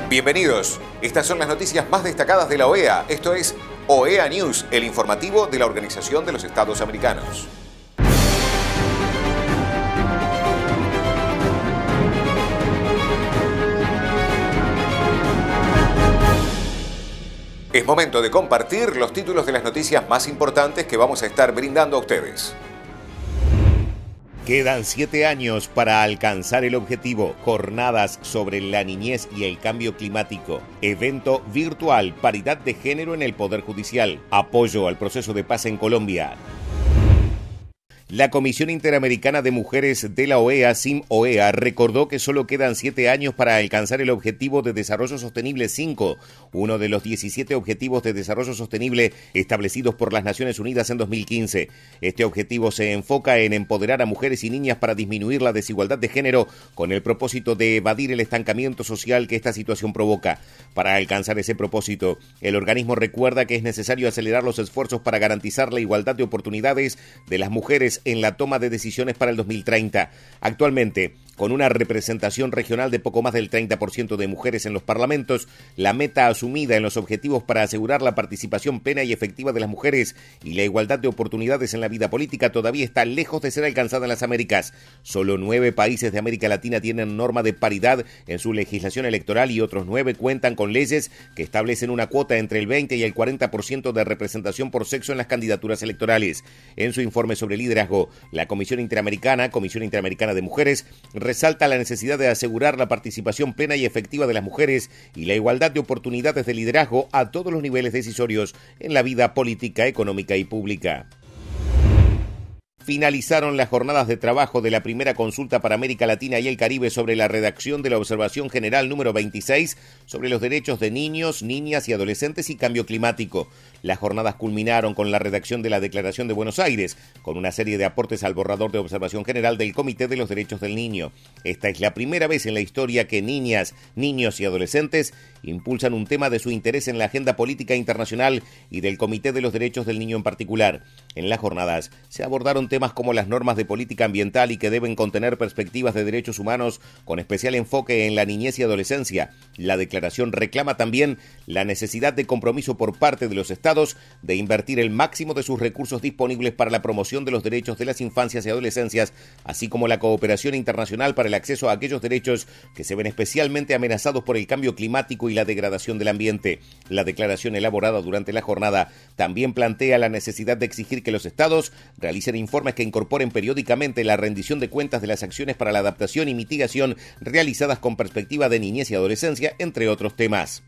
Bienvenidos. Estas son las noticias más destacadas de la OEA. Esto es OEA News, el informativo de la Organización de los Estados Americanos. Es momento de compartir los títulos de las noticias más importantes que vamos a estar brindando a ustedes. Quedan 7 años para alcanzar el objetivo. Jornadas sobre la niñez y el cambio climático. Evento virtual. Paridad de género en el Poder Judicial. Apoyo al proceso de paz en Colombia. La Comisión Interamericana de Mujeres de la OEA, CIM-OEA, recordó que solo quedan 7 años para alcanzar el Objetivo de Desarrollo Sostenible 5, uno de los 17 Objetivos de Desarrollo Sostenible establecidos por las Naciones Unidas en 2015. Este objetivo se enfoca en empoderar a mujeres y niñas para disminuir la desigualdad de género con el propósito de evadir el estancamiento social que esta situación provoca. Para alcanzar ese propósito, el organismo recuerda que es necesario acelerar los esfuerzos para garantizar la igualdad de oportunidades de las mujeres en la toma de decisiones para el 2030. Actualmente, con una representación regional de poco más del 30% de mujeres en los parlamentos, la meta asumida en los objetivos para asegurar la participación plena y efectiva de las mujeres y la igualdad de oportunidades en la vida política todavía está lejos de ser alcanzada en las Américas. Solo 9 países de América Latina tienen norma de paridad en su legislación electoral y otros 9 cuentan con leyes que establecen una cuota entre el 20 y el 40% de representación por sexo en las candidaturas electorales. En su informe sobre liderazgo, la Comisión Interamericana de Mujeres, resalta la necesidad de asegurar la participación plena y efectiva de las mujeres y la igualdad de oportunidades de liderazgo a todos los niveles decisorios en la vida política, económica y pública. Finalizaron las jornadas de trabajo de la primera consulta para América Latina y el Caribe sobre la redacción de la Observación General número 26 sobre los derechos de niños, niñas y adolescentes y cambio climático. Las jornadas culminaron con la redacción de la Declaración de Buenos Aires, con una serie de aportes al borrador de observación general del Comité de los Derechos del Niño. Esta es la primera vez en la historia que niñas, niños y adolescentes impulsan un tema de su interés en la agenda política internacional y del Comité de los Derechos del Niño en particular. En las jornadas se abordaron temas como las normas de política ambiental y que deben contener perspectivas de derechos humanos con especial enfoque en la niñez y adolescencia. La declaración reclama también la necesidad de compromiso por parte de los estados de invertir el máximo de sus recursos disponibles para la promoción de los derechos de las infancias y adolescencias, así como la cooperación internacional para el acceso a aquellos derechos que se ven especialmente amenazados por el cambio climático y la degradación del ambiente. La declaración elaborada durante la jornada también plantea la necesidad de exigir que los estados realicen informes que incorporen periódicamente la rendición de cuentas de las acciones para la adaptación y mitigación realizadas con perspectiva de niñez y adolescencia, entre otros temas.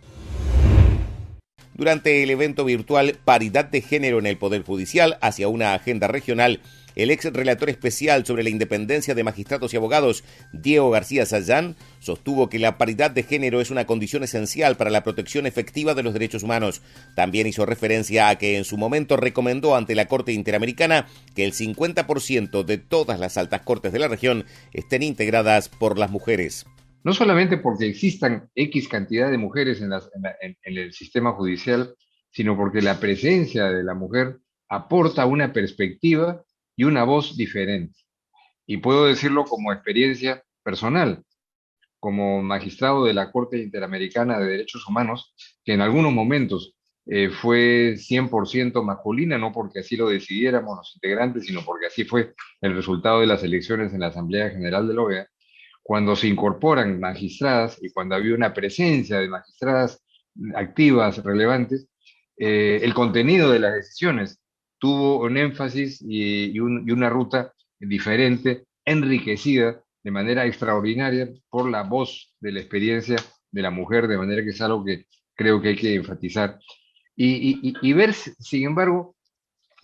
Durante el evento virtual Paridad de Género en el Poder Judicial hacia una agenda regional, el ex relator especial sobre la independencia de magistrados y abogados, Diego García Sayán, sostuvo que la paridad de género es una condición esencial para la protección efectiva de los derechos humanos. También hizo referencia a que en su momento recomendó ante la Corte Interamericana que el 50% de todas las altas cortes de la región estén integradas por las mujeres. No solamente porque existan X cantidad de mujeres en el sistema judicial, sino porque la presencia de la mujer aporta una perspectiva y una voz diferente. Y puedo decirlo como experiencia personal, como magistrado de la Corte Interamericana de Derechos Humanos, que en algunos momentos fue 100% masculina, no porque así lo decidiéramos los integrantes, sino porque así fue el resultado de las elecciones en la Asamblea General de la OEA. Cuando se incorporan magistradas y cuando había una presencia de magistradas activas, relevantes, el contenido de las decisiones tuvo un énfasis y una ruta diferente, enriquecida de manera extraordinaria por la voz de la experiencia de la mujer, de manera que es algo que creo que hay que enfatizar. Y ver, sin embargo,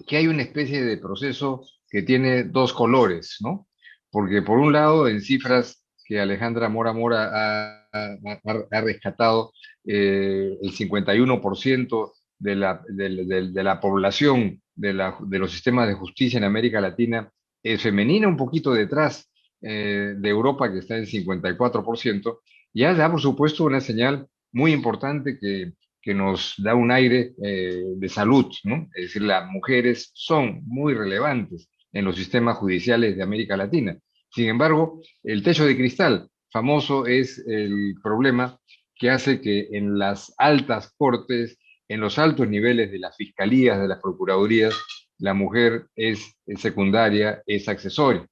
que hay una especie de proceso que tiene dos colores, ¿no? Porque por un lado, en cifras que Alejandra Mora ha rescatado, el 51% de la población de los sistemas de justicia en América Latina es femenina, un poquito detrás de Europa, que está en 54%, ya da, por supuesto, una señal muy importante que nos da un aire de salud, ¿no? Es decir, las mujeres son muy relevantes en los sistemas judiciales de América Latina. Sin embargo, el techo de cristal famoso es el problema que hace que en las altas cortes, en los altos niveles de las fiscalías, de las procuradurías, la mujer es secundaria, es accesoria.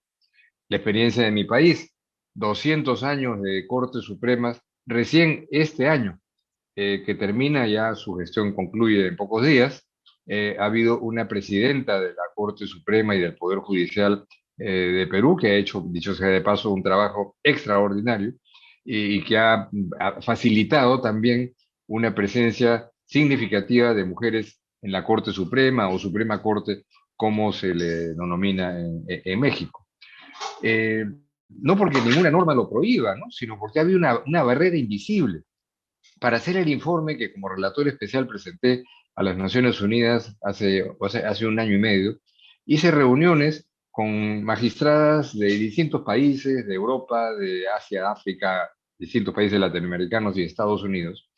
La experiencia de mi país, 200 años de Cortes Supremas, recién este año, que termina ya su gestión, concluye en pocos días, ha habido una presidenta de la Corte Suprema y del Poder Judicial de Perú, que ha hecho, dicho sea de paso, un trabajo extraordinario y que ha facilitado también una presencia significativa de mujeres en la Corte Suprema o Suprema Corte, como se le denomina en México. No porque ninguna norma lo prohíba, ¿no? Sino porque había una barrera invisible. Para hacer el informe que como relator especial presenté a las Naciones Unidas hace un año y medio, hice reuniones con magistradas de distintos países, de Europa, de Asia, África, distintos países latinoamericanos y Estados Unidos,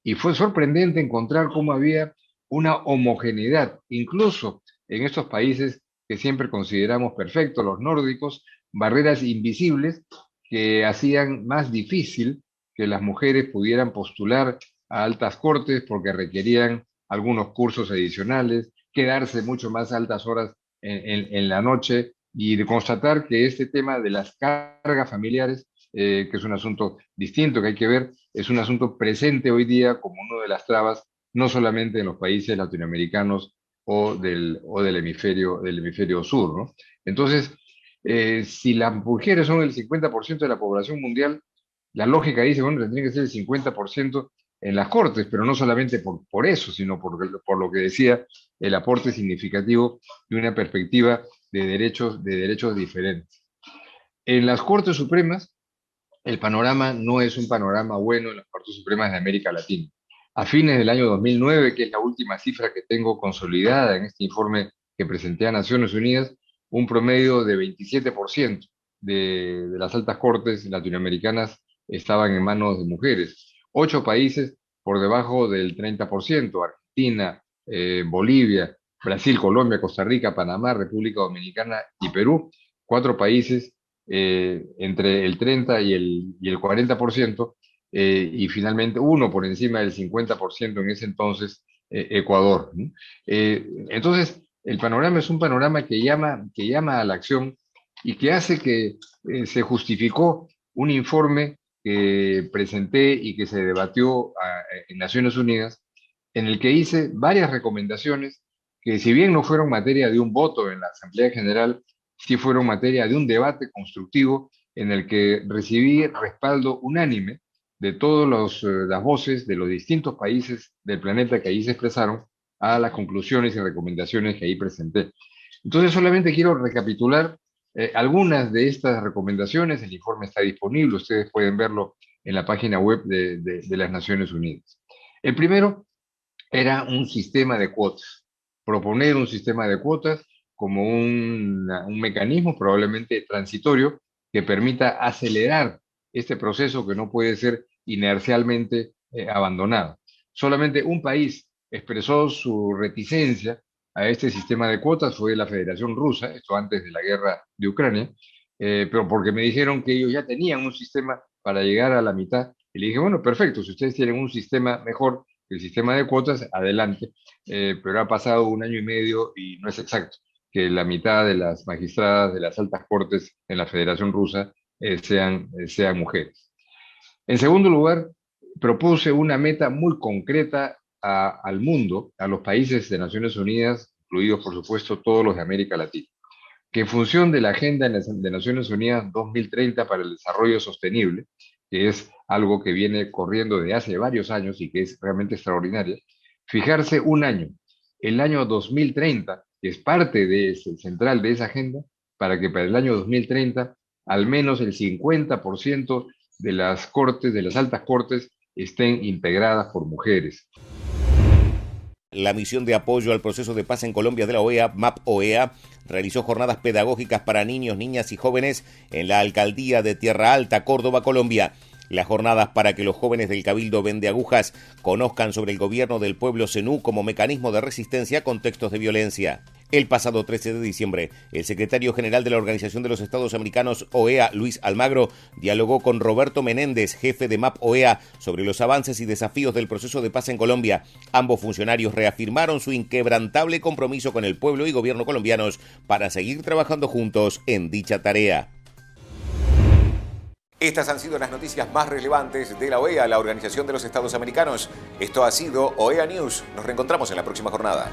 y fue sorprendente encontrar cómo había una homogeneidad, incluso en estos países que siempre consideramos perfectos, los nórdicos, barreras invisibles que hacían más difícil que las mujeres pudieran postular a altas cortes porque requerían algunos cursos adicionales, quedarse mucho más altas horas en la noche y de constatar que este tema de las cargas familiares, que es un asunto distinto que hay que ver, es un asunto presente hoy día como una de las trabas, no solamente en los países latinoamericanos del hemisferio sur, ¿no? Entonces, si las mujeres son el 50% de la población mundial, la lógica dice, bueno, tendría que ser el 50% en las cortes, pero no solamente por eso, sino por lo que decía, el aporte significativo de una perspectiva de derechos diferentes. En las Cortes Supremas, el panorama no es un panorama bueno en las Cortes Supremas de América Latina. A fines del año 2009, que es la última cifra que tengo consolidada en este informe que presenté a Naciones Unidas, un promedio de 27% de las altas cortes latinoamericanas estaban en manos de mujeres. 8 países por debajo del 30%, Argentina, Bolivia, Brasil, Colombia, Costa Rica, Panamá, República Dominicana y Perú. 4 países entre el 30 y el 40%, y finalmente uno por encima del 50% en ese entonces, Ecuador, ¿no? Entonces, el panorama es un panorama que llama a la acción y que hace que se justificó un informe que presenté y que se debatió en Naciones Unidas, en el que hice varias recomendaciones que, si bien no fueron materia de un voto en la Asamblea General, sí fueron materia de un debate constructivo en el que recibí respaldo unánime de todas las voces de los distintos países del planeta que ahí se expresaron a las conclusiones y recomendaciones que ahí presenté. Entonces, solamente quiero recapitular algunas de estas recomendaciones. El informe está disponible, ustedes pueden verlo en la página web de las Naciones Unidas. El primero era un sistema de cuotas, proponer un sistema de cuotas como un mecanismo probablemente transitorio que permita acelerar este proceso que no puede ser inercialmente abandonado. Solamente un país expresó su reticencia a este sistema de cuotas, fue la Federación Rusa, esto antes de la guerra de Ucrania, pero porque me dijeron que ellos ya tenían un sistema para llegar a la mitad, y le dije, bueno, perfecto, si ustedes tienen un sistema mejor que el sistema de cuotas, adelante, pero ha pasado un año y medio y no es exacto que la mitad de las magistradas de las altas cortes en la Federación Rusa sean mujeres. En segundo lugar, propuse una meta muy concreta al mundo, a los países de Naciones Unidas, incluidos por supuesto todos los de América Latina, que en función de la Agenda de Naciones Unidas 2030 para el Desarrollo Sostenible, que es algo que viene corriendo de hace varios años y que es realmente extraordinaria, fijarse un año, el año 2030, que es parte central de esa agenda, para que para el año 2030 al menos el 50% de las cortes, de las altas cortes, estén integradas por mujeres. La misión de apoyo al proceso de paz en Colombia de la OEA, MAP-OEA, realizó jornadas pedagógicas para niños, niñas y jóvenes en la alcaldía de Tierra Alta, Córdoba, Colombia. Las jornadas para que los jóvenes del Cabildo Vendeagujas conozcan sobre el gobierno del pueblo zenú como mecanismo de resistencia a contextos de violencia. El pasado 13 de diciembre, el secretario general de la Organización de los Estados Americanos, OEA, Luis Almagro, dialogó con Roberto Menéndez, jefe de MAP OEA, sobre los avances y desafíos del proceso de paz en Colombia. Ambos funcionarios reafirmaron su inquebrantable compromiso con el pueblo y gobierno colombianos para seguir trabajando juntos en dicha tarea. Estas han sido las noticias más relevantes de la OEA, la Organización de los Estados Americanos. Esto ha sido OEA News. Nos reencontramos en la próxima jornada.